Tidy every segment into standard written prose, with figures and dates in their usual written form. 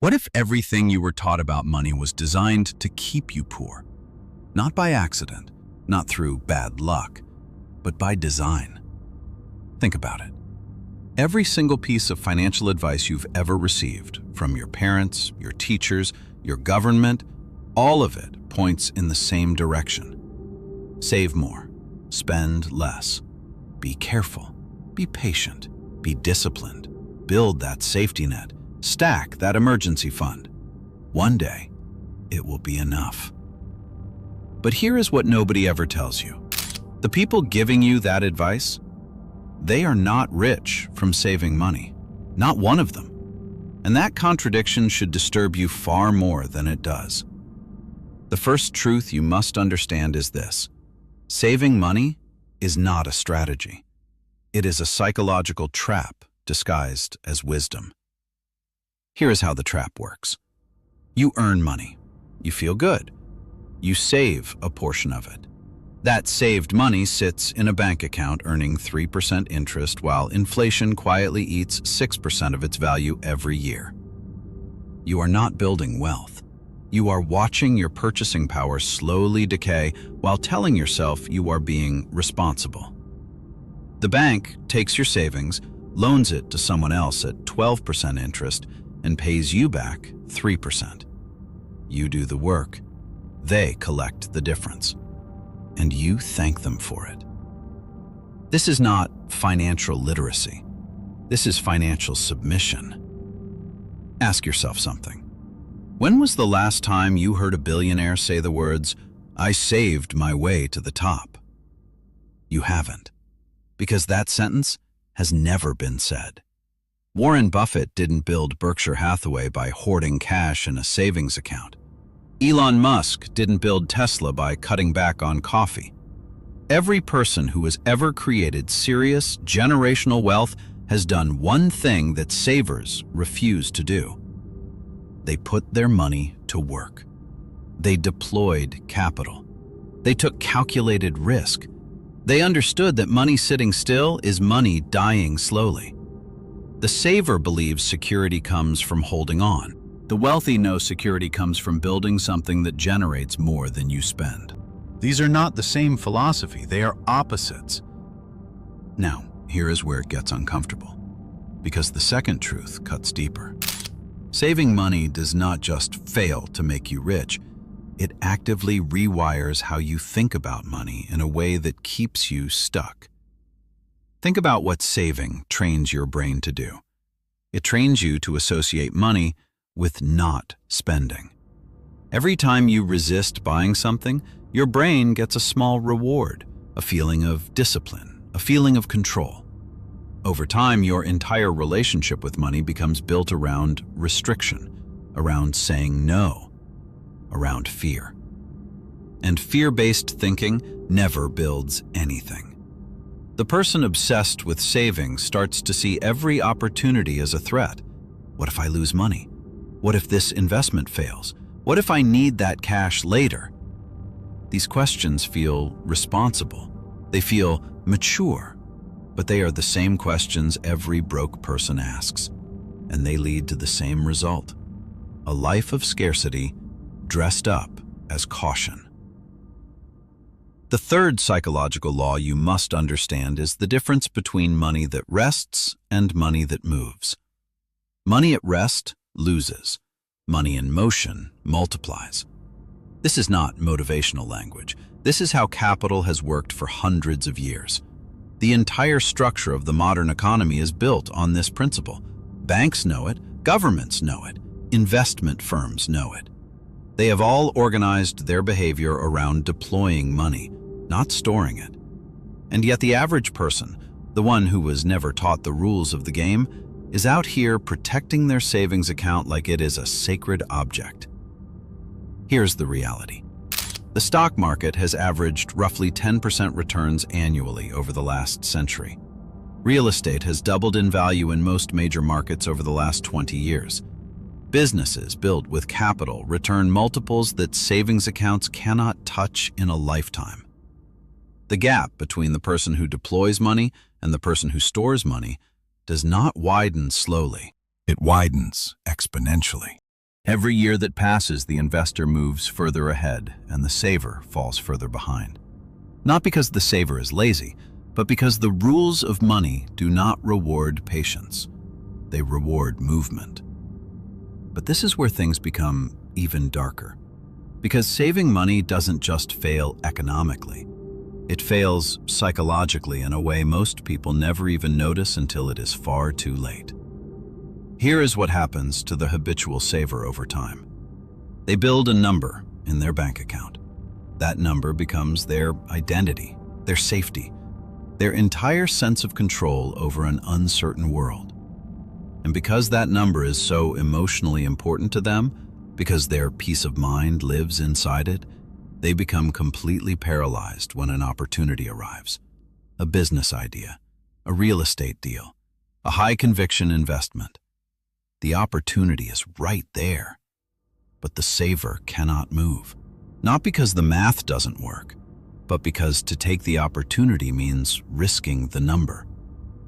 What if everything you were taught about money was designed to keep you poor? Not by accident, not through bad luck, but by design. Think about it. Every single piece of financial advice you've ever received, from your parents, your teachers, your government, all of it points in the same direction. Save more, spend less, be careful, be patient, be disciplined, build that safety net, stack that emergency fund. One day, it will be enough. But here is what nobody ever tells you. The people giving you that advice, they are not rich from saving money. Not one of them. And that contradiction should disturb you far more than it does. The first truth you must understand is this: saving money is not a strategy. It is a psychological trap disguised as wisdom. Here is how the trap works. You earn money. You feel good. You save a portion of it. That saved money sits in a bank account earning 3% interest while inflation quietly eats 6% of its value every year. You are not building wealth. You are watching your purchasing power slowly decay while telling yourself you are being responsible. The bank takes your savings, loans it to someone else at 12% interest, and pays you back 3%. You do the work. They collect the difference. And you thank them for it. This is not financial literacy. This is financial submission. Ask yourself something. When was the last time you heard a billionaire say the words, "I saved my way to the top"? You haven't, because that sentence has never been said. Warren Buffett didn't build Berkshire Hathaway by hoarding cash in a savings account. Elon Musk didn't build Tesla by cutting back on coffee. Every person who has ever created serious, generational wealth has done one thing that savers refuse to do. They put their money to work. They deployed capital. They took calculated risk. They understood that money sitting still is money dying slowly. The saver believes security comes from holding on. The wealthy know security comes from building something that generates more than you spend. These are not the same philosophy, they are opposites. Now, here is where it gets uncomfortable, because the second truth cuts deeper. Saving money does not just fail to make you rich, it actively rewires how you think about money in a way that keeps you stuck. Think about what saving trains your brain to do. It trains you to associate money with not spending. Every time you resist buying something, your brain gets a small reward, a feeling of discipline, a feeling of control. Over time, your entire relationship with money becomes built around restriction, around saying no, around fear. And fear-based thinking never builds anything. The person obsessed with saving starts to see every opportunity as a threat. What if I lose money? What if this investment fails? What if I need that cash later? These questions feel responsible. They feel mature, but they are the same questions every broke person asks, and they lead to the same result: a life of scarcity dressed up as caution. The third psychological law you must understand is the difference between money that rests and money that moves. Money at rest loses. Money in motion multiplies. This is not motivational language. This is how capital has worked for hundreds of years. The entire structure of the modern economy is built on this principle. Banks know it, governments know it, investment firms know it. They have all organized their behavior around deploying money, not storing it. And yet the average person, the one who was never taught the rules of the game, is out here protecting their savings account like it is a sacred object. Here's the reality. The stock market has averaged roughly 10% returns annually over the last century. Real estate has doubled in value in most major markets over the last 20 years. Businesses built with capital return multiples that savings accounts cannot touch in a lifetime. The gap between the person who deploys money and the person who stores money does not widen slowly. It widens exponentially. Every year that passes, the investor moves further ahead and the saver falls further behind. Not because the saver is lazy, but because the rules of money do not reward patience. They reward movement. But this is where things become even darker. Because saving money doesn't just fail economically. It fails psychologically in a way most people never even notice until it is far too late. Here is what happens to the habitual saver over time. They build a number in their bank account. That number becomes their identity, their safety, their entire sense of control over an uncertain world. And because that number is so emotionally important to them, because their peace of mind lives inside it, they become completely paralyzed when an opportunity arrives. A business idea, a real estate deal, a high-conviction investment. The opportunity is right there, but the saver cannot move. Not because the math doesn't work, but because to take the opportunity means risking the number.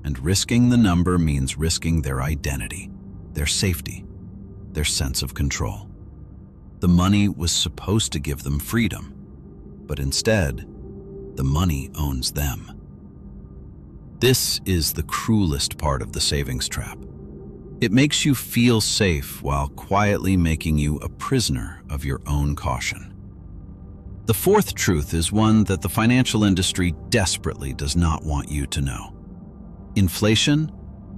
And risking the number means risking their identity, their safety, their sense of control. The money was supposed to give them freedom, but instead, the money owns them. This is the cruelest part of the savings trap. It makes you feel safe while quietly making you a prisoner of your own caution. The fourth truth is one that the financial industry desperately does not want you to know. Inflation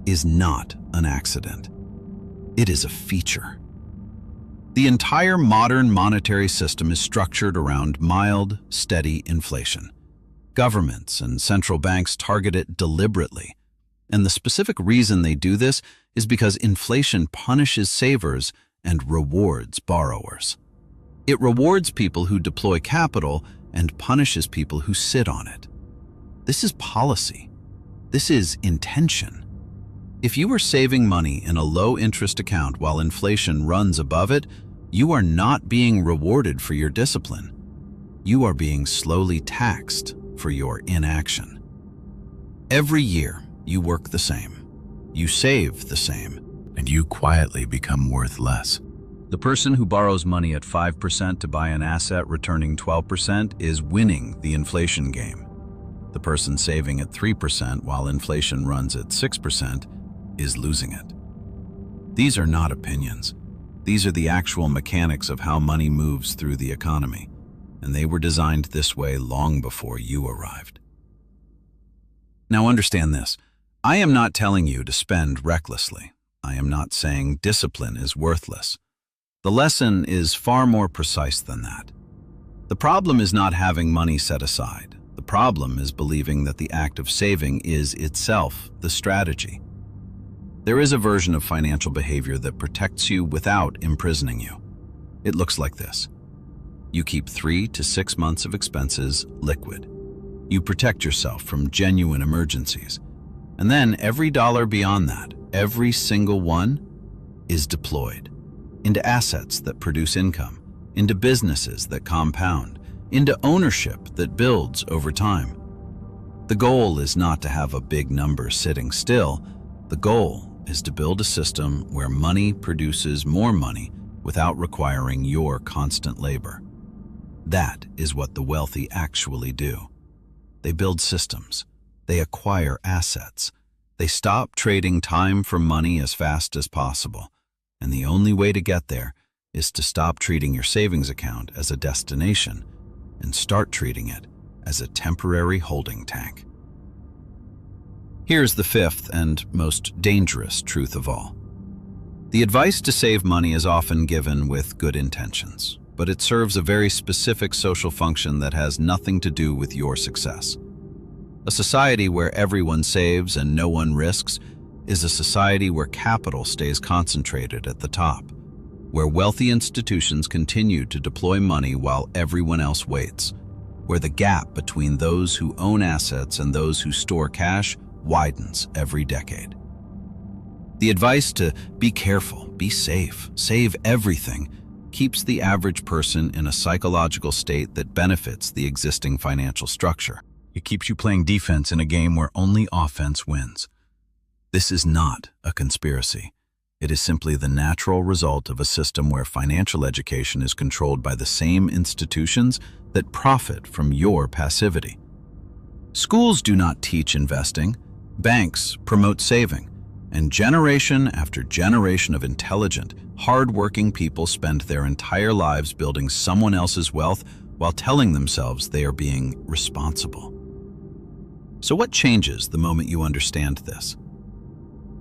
is not an accident. It is a feature. The entire modern monetary system is structured around mild, steady inflation. Governments and central banks target it deliberately, and the specific reason they do this is because inflation punishes savers and rewards borrowers. It rewards people who deploy capital and punishes people who sit on it. This is policy. This is intention. If you are saving money in a low-interest account while inflation runs above it, you are not being rewarded for your discipline. You are being slowly taxed for your inaction. Every year, you work the same. You save the same, and you quietly become worth less. The person who borrows money at 5% to buy an asset returning 12% is winning the inflation game. The person saving at 3% while inflation runs at 6% is losing it. These are not opinions. These are the actual mechanics of how money moves through the economy, and they were designed this way long before you arrived. Now understand this. I am not telling you to spend recklessly. I am not saying discipline is worthless. The lesson is far more precise than that. The problem is not having money set aside. The problem is believing that the act of saving is itself the strategy. There is a version of financial behavior that protects you without imprisoning you. It looks like this. You keep 3 to 6 months of expenses liquid. You protect yourself from genuine emergencies. And then every dollar beyond that, every single one, is deployed into assets that produce income, into businesses that compound, into ownership that builds over time. The goal is not to have a big number sitting still. The goal is to build a system where money produces more money without requiring your constant labor. That is what the wealthy actually do. They build systems. They acquire assets. They stop trading time for money as fast as possible. And the only way to get there is to stop treating your savings account as a destination and start treating it as a temporary holding tank. Here's the fifth and most dangerous truth of all. The advice to save money is often given with good intentions, but it serves a very specific social function that has nothing to do with your success. A society where everyone saves and no one risks is a society where capital stays concentrated at the top, where wealthy institutions continue to deploy money while everyone else waits, where the gap between those who own assets and those who store cash widens every decade. The advice to be careful, be safe, save everything keeps the average person in a psychological state that benefits the existing financial structure. It keeps you playing defense in a game where only offense wins. This is not a conspiracy. It is simply the natural result of a system where financial education is controlled by the same institutions that profit from your passivity. Schools do not teach investing. Banks promote saving. And generation after generation of intelligent, hard-working people spend their entire lives building someone else's wealth while telling themselves they are being responsible. So what changes the moment you understand this?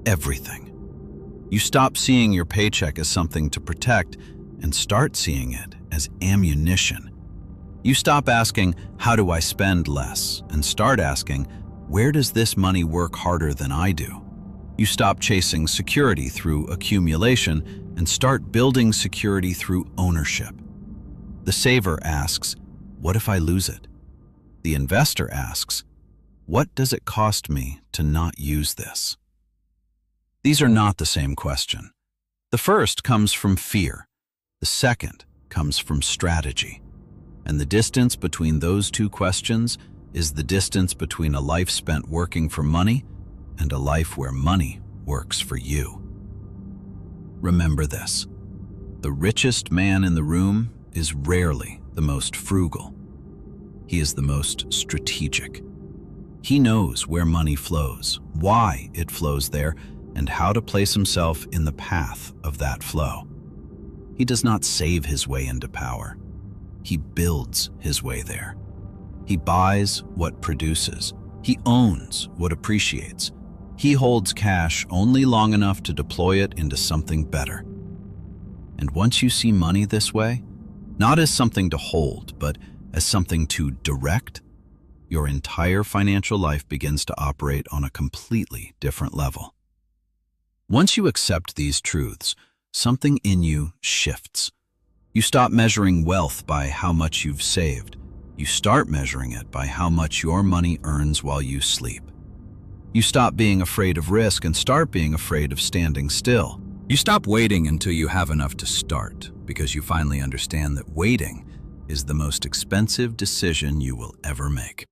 Everything. You stop seeing your paycheck as something to protect and start seeing it as ammunition. You stop asking, how do I spend less? And start asking, where does this money work harder than I do? You stop chasing security through accumulation and start building security through ownership. The saver asks, what if I lose it? The investor asks, what does it cost me to not use this? These are not the same question. The first comes from fear. The second comes from strategy. And the distance between those two questions is the distance between a life spent working for money and a life where money works for you. Remember this: the richest man in the room is rarely the most frugal. He is the most strategic. He knows where money flows, why it flows there, and how to place himself in the path of that flow. He does not save his way into power. He builds his way there. He buys what produces. He owns what appreciates. He holds cash only long enough to deploy it into something better. And once you see money this way, not as something to hold, but as something to direct, your entire financial life begins to operate on a completely different level. Once you accept these truths, something in you shifts. You stop measuring wealth by how much you've saved. You start measuring it by how much your money earns while you sleep. You stop being afraid of risk and start being afraid of standing still. You stop waiting until you have enough to start, because you finally understand that waiting is the most expensive decision you will ever make.